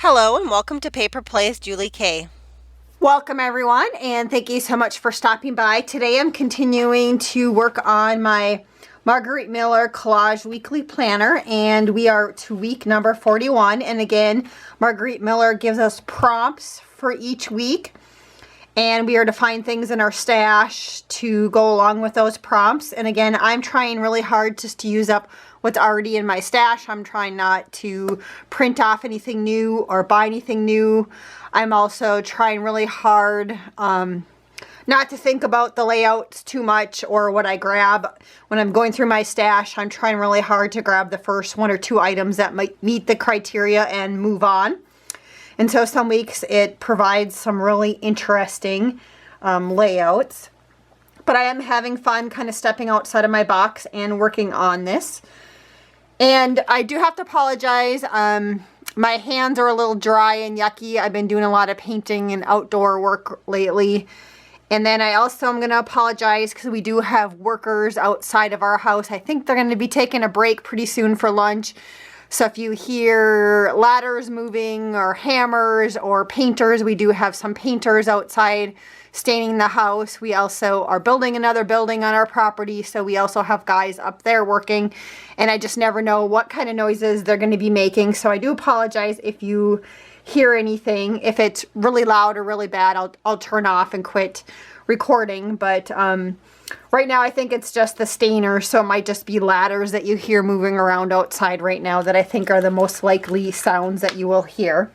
Hello and welcome to Paper Plays Julie K. Welcome everyone, and thank you so much for stopping by. Today I'm continuing to work on my Margarete Miller Collage Weekly Planner, and we are to week number 41. And again, Margarete Miller gives us prompts for each week, and we are to find things in our stash to go along with those prompts. And again, I'm trying really hard just to use up what's already in my stash. I'm trying not to print off anything new or buy anything new. I'm also trying really hard not to think about the layouts too much or what I grab. When I'm going through my stash, I'm trying really hard to grab the first one or two items that might meet the criteria and move on. And so some weeks it provides some really interesting layouts. But I am having fun kind of stepping outside of my box and working on this. And I do have to apologize. My hands are a little dry and yucky. I've been doing a lot of painting and outdoor work lately. And then I also am going to apologize because we do have workers outside of our house. I think they're going to be taking a break pretty soon for lunch. So if you hear ladders moving or hammers or painters, we do have some painters outside staining the house. We also are building another building on our property, so we also have guys up there working, and I just never know what kind of noises they're going to be making. So I do apologize if you hear anything. If it's really loud or really bad, I'll turn off and quit recording. But right now I think it's just the stainer, so it might just be ladders that you hear moving around outside right now that I think are the most likely sounds that you will hear.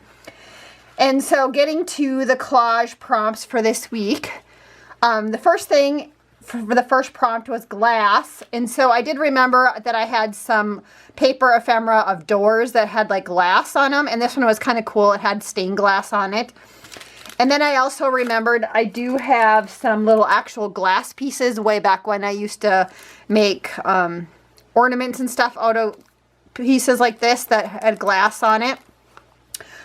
And so getting to the collage prompts for this week, the first thing for the first prompt was glass. And so I did remember that I had some paper ephemera of doors that had like glass on them, and this one was kind of cool. It had stained glass on it. And then I also remembered I do have some little actual glass pieces way back when I used to make ornaments and stuff out of pieces like this that had glass on it.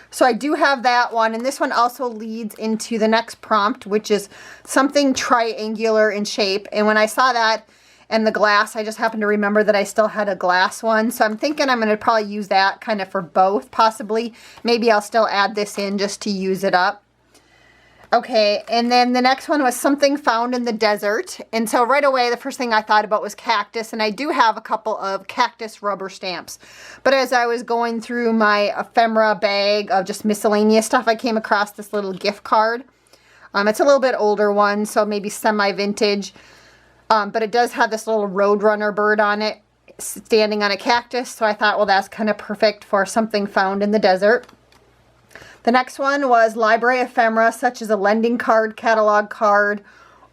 So I do have that one, and this one also leads into the next prompt, which is something triangular in shape. And when I saw that and the glass, I just happened to remember that I still had a glass one. So I'm thinking I'm going to probably use that kind of for both, possibly. Maybe I'll still add this in just to use it up. Okay, and then the next one was something found in the desert. And so right away, the first thing I thought about was cactus. And I do have a couple of cactus rubber stamps. But as I was going through my ephemera bag of just miscellaneous stuff, I came across this little gift card. It's a little bit older one, so maybe semi-vintage. But it does have this little roadrunner bird on it standing on a cactus. So I thought, well, that's kind of perfect for something found in the desert. The next one was library ephemera, such as a lending card, catalog card,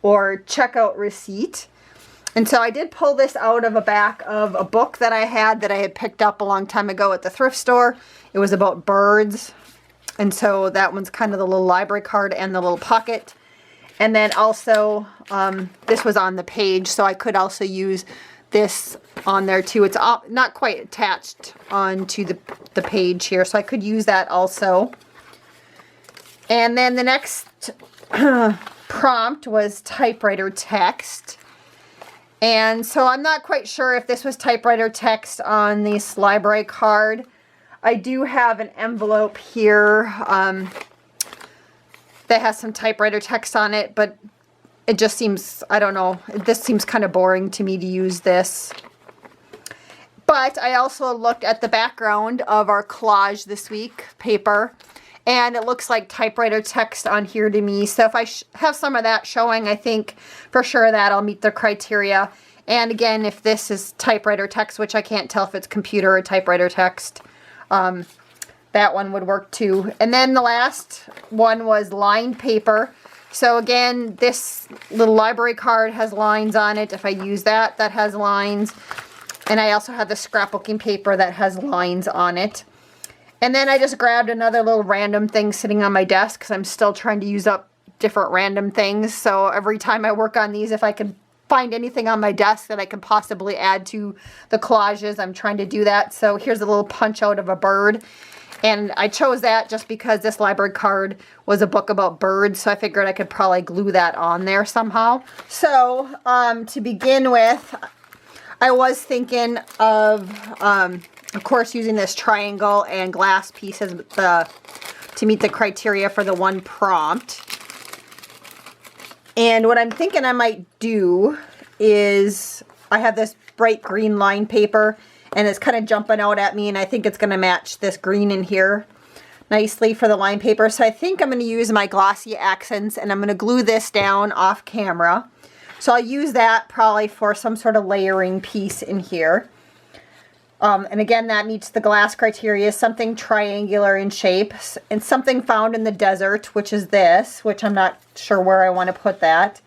or checkout receipt. And so I did pull this out of a back of a book that I had picked up a long time ago at the thrift store. It was about birds. And so that one's kind of the little library card and the little pocket. And then also, this was on the page, so I could also use this on there too. It's not quite attached onto the page here, so I could use that also. And then the next prompt was typewriter text. And so I'm not quite sure if this was typewriter text on this library card. I do have an envelope here that has some typewriter text on it, but it just seems, I don't know, this seems kind of boring to me to use this. But I also looked at the background of our collage this week paper, and it looks like typewriter text on here to me. So if I have some of that showing, I think for sure that'll meet the criteria. And again, if this is typewriter text, which I can't tell if it's computer or typewriter text, that one would work too. And then the last one was lined paper. So again, this little library card has lines on it. If I use that, that has lines. And I also have the scrapbooking paper that has lines on it. And then I just grabbed another little random thing sitting on my desk because I'm still trying to use up different random things. So every time I work on these, if I can find anything on my desk that I can possibly add to the collages, I'm trying to do that. So here's a little punch out of a bird. And I chose that just because this library card was a book about birds, so I figured I could probably glue that on there somehow. So to begin with, I was thinking of Of course, using this triangle and glass piece as to meet the criteria for the one prompt. And what I'm thinking I might do is, I have this bright green line paper and it's kind of jumping out at me, and I think it's going to match this green in here nicely for the line paper. So I think I'm going to use my glossy accents and I'm going to glue this down off camera. So I'll use that probably for some sort of layering piece in here. And again, that meets the glass criteria, something triangular in shape, and something found in the desert, which is this, which I'm not sure where I want to put that.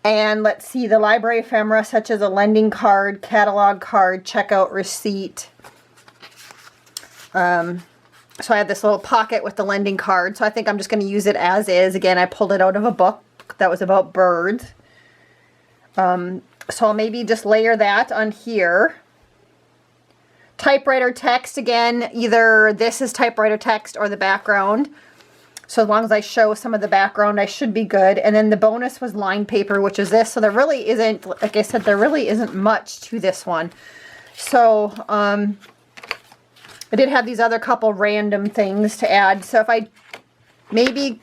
And let's see, the library ephemera, such as a lending card, catalog card, checkout receipt. So I have this little pocket with the lending card, so I think I'm just going to use it as is. Again, I pulled it out of a book that was about birds. So I'll maybe just layer that on here. Typewriter text, again, either this is typewriter text or the background. So as long as I show some of the background, I should be good. And then the bonus was line paper, which is this. So there really isn't, like I said, there really isn't much to this one. So I did have these other couple random things to add. So if I maybe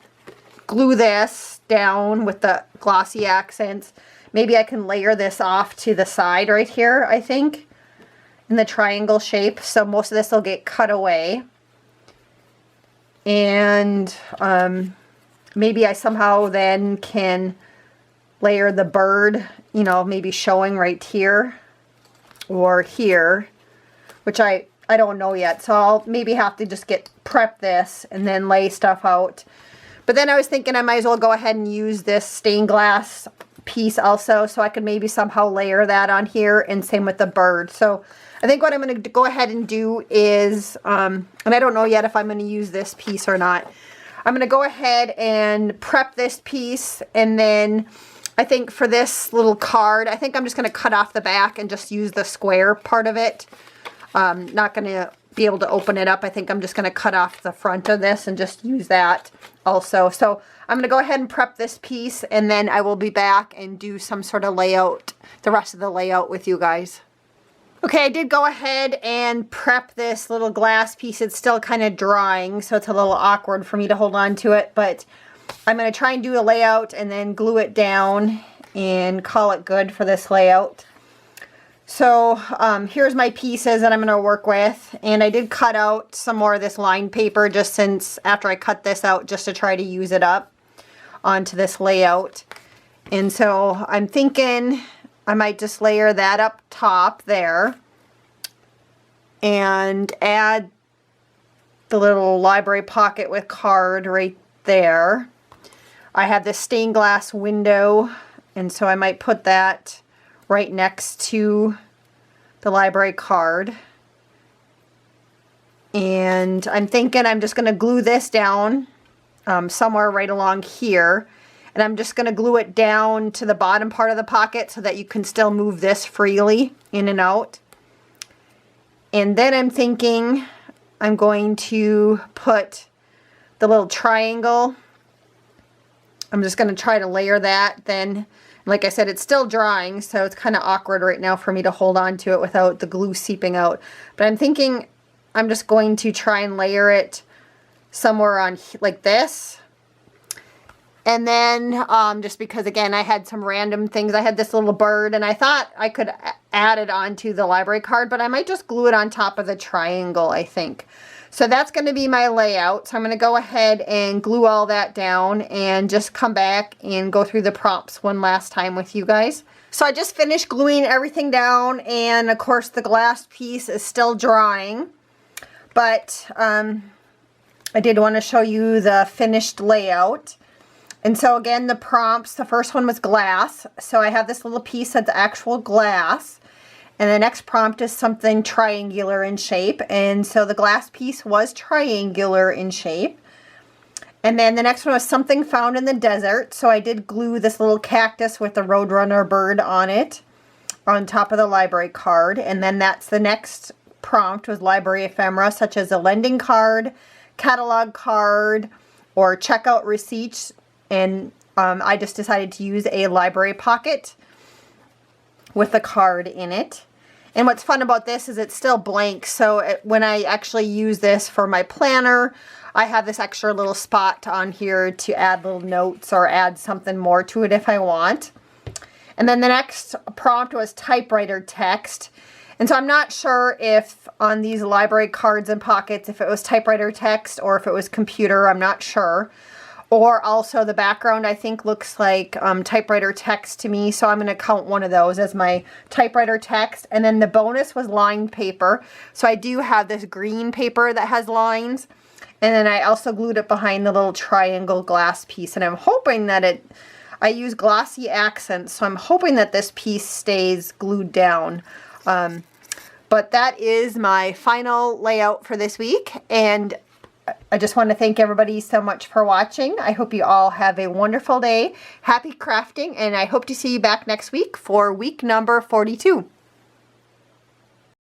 glue this down with the glossy accents, maybe I can layer this off to the side right here, I think, in the triangle shape. So most of this will get cut away. And maybe I somehow then can layer the bird, you know, maybe showing right here or here, which I don't know yet. So I'll maybe have to just prep this and then lay stuff out. But then I was thinking I might as well go ahead and use this stained glass piece also, so I could maybe somehow layer that on here, and same with the bird. So I think what I'm going to go ahead and do is, and I don't know yet if I'm going to use this piece or not. I'm going to go ahead and prep this piece, and then I think for this little card, I think I'm just going to cut off the back and just use the square part of it. Not going to be able to open it up. I think I'm just going to cut off the front of this and just use that also. So I'm going to go ahead and prep this piece, and then I will be back and do some sort of layout, the rest of the layout with you guys. Okay, I did go ahead and prep this little glass piece. It's still kind of drying, so it's a little awkward for me to hold on to it, but I'm going to try and do a layout and then glue it down and call it good for this layout. So here's my pieces that I'm going to work with, and I did cut out some more of this lined paper just since after I cut this out, just to try to use it up onto this layout. And so I'm thinking I might just layer that up top there and add the little library pocket with card right there. I have this stained glass window, and so I might put that right next to the library card. And I'm thinking I'm just going to glue this down somewhere right along here. And I'm just going to glue it down to the bottom part of the pocket so that you can still move this freely in and out. And then I'm thinking I'm going to put the little triangle. I'm just going to try to layer that. Then, like I said, it's still drying, so it's kind of awkward right now for me to hold on to it without the glue seeping out. But I'm thinking I'm just going to try and layer it somewhere on like this. And then, just because, again, I had some random things. I had this little bird, and I thought I could add it onto the library card, but I might just glue it on top of the triangle, I think. So that's going to be my layout. So I'm going to go ahead and glue all that down and just come back and go through the prompts one last time with you guys. So I just finished gluing everything down, and of course the glass piece is still drying. But I did want to show you the finished layout. And so again, the prompts, the first one was glass. So I have this little piece that's actual glass. And the next prompt is something triangular in shape. And so the glass piece was triangular in shape. And then the next one was something found in the desert. So I did glue this little cactus with the roadrunner bird on it, on top of the library card. And then that's the next prompt was library ephemera, such as a lending card, catalog card, or checkout receipts. And I just decided to use a library pocket with a card in it. And what's fun about this is it's still blank, so when I actually use this for my planner, I have this extra little spot on here to add little notes or add something more to it if I want. And then the next prompt was typewriter text. And so I'm not sure if on these library cards and pockets, if it was typewriter text or if it was computer, I'm not sure. Or also the background, I think, looks like typewriter text to me. So I'm going to count one of those as my typewriter text. And then the bonus was lined paper. So I do have this green paper that has lines. And then I also glued it behind the little triangle glass piece. And I'm hoping that I use glossy accents. So I'm hoping that this piece stays glued down. But that is my final layout for this week. And I just want to thank everybody so much for watching. I hope you all have a wonderful day. Happy crafting, and I hope to see you back next week for week number 42.